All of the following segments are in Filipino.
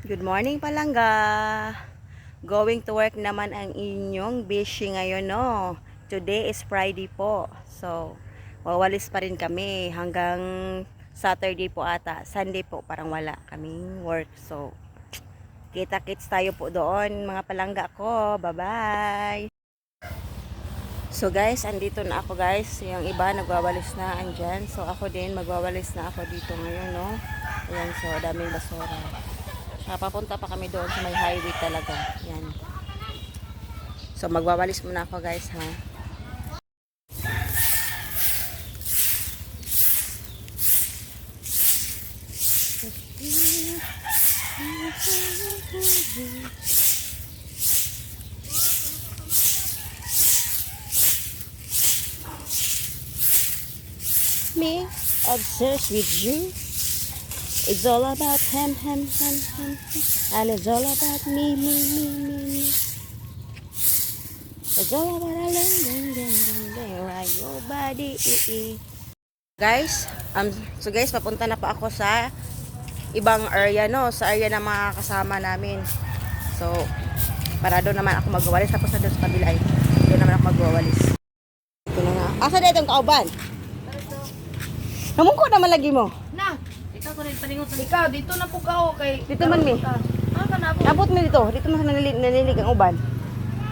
Good morning palangga. Going to work naman ang inyong bishi ngayon, no? Today is Friday po. So, wawalis pa rin kami hanggang Saturday po ata. Sunday po parang wala kaming work. So, kita-kits tayo po doon mga palangga ko. Bye-bye. So guys, andito na ako guys. Yung iba nagwawalis na andyan. So ako din magwawalis na ako dito ngayon, no? Ayan, so daming basura. Papunta pa kami doon sa may highway talaga. Yan. So magwawalis muna ako guys, ha. Me obsessed with you. It's all about him, and it's all about me. It's all about your body. Guys, so guys, papunta na po ako sa ibang area, no? Sa area ng mga kasama namin. So, para doon naman ako magwawalis. Tapos na doon sa kabila, doon naman ako magwawalis. Ito na nga. Asa na itong kauban? Namungko naman lagi mo. Na, ikaw ko rin paningot. Ikaw, dito na po ka kay. Dito man mi. Ah, kanabo. Abot mo dito. Dito man nanilig ang uban.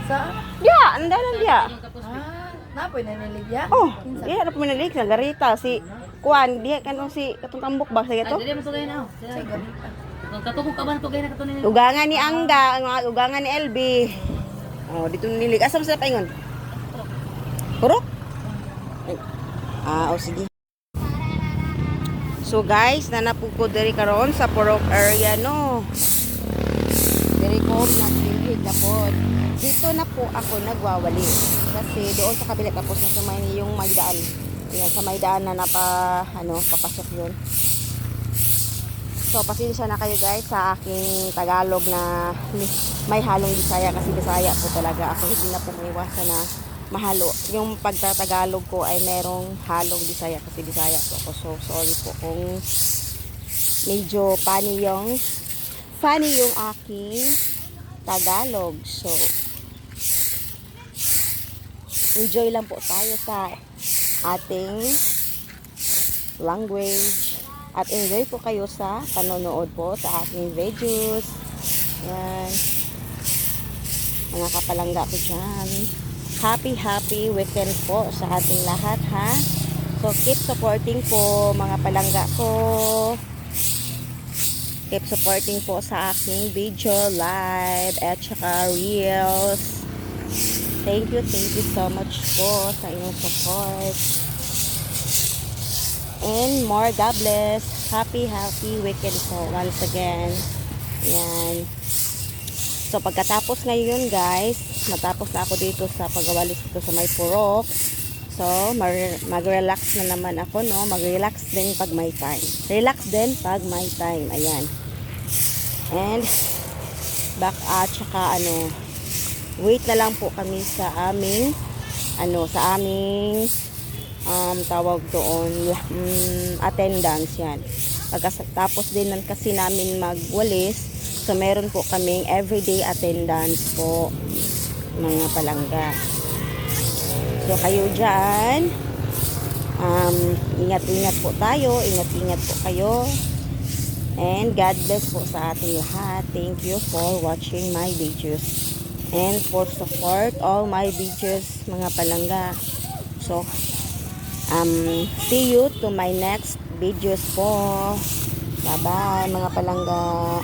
Sa? Diya, andalan diya. Ah, napoy nanilig ya? Oh, diya na po nanilig sa garita si Kuan, diya kanong si katong tambok ba sa gato? Dili mo sugay na. Sa garita. Katubog ka ba tugay na katunin. Ugangan ni Angga, ang mga ugangan ni LB. Oh, dito nanilig. Asa mo sila paingon? Purok? Ah, oh sige. So guys, nanapuko diri karon sa Purok area, no. Diri ko nagdilig na po. Dito na po ako nagwawali. Kasi doon sa kabila tapos na sa may yung may daan. Ayan, sa may daan na papasok yun. So, pasensya na kayo guys sa aking Tagalog na may halong Bisaya kasi Bisaya po talaga ako. Hindi na po maiwasan na mahalo. Yung pagtatagalog ko ay merong halong Bisaya kasi Bisaya po ako. So, sorry po kung medyo funny yung aking Tagalog. So, enjoy lang po tayo sa ating language. At enjoy po kayo sa panonood po sa aking videos. Yan. Mga kapalangga ko dyan. Happy weekend po sa ating lahat, ha. So keep supporting po mga palangga ko. Keep supporting po sa aking video live at saka reels. Thank you so much po sa inyong support. And more, God bless. Happy weekend po once again. Yan. So pagkatapos ngayon guys, natapos na ako dito sa pagwawalis dito sa may Purok. So mag-relax na naman ako, no. Mag-relax din pag may time. Relax din pag may time. Ayan. And back at saka wait na lang po kami sa aming tawag doon attendance. Yan. Pagkatapos din kasi namin magwalis, so meron po kaming everyday attendance po mga palangga. So kayo dyan, ingat po tayo, ingat po kayo, and God bless po sa ating lahat. Thank you for watching my videos and for support all my videos mga palangga. So see you to my next videos po. Bye bye mga palangga.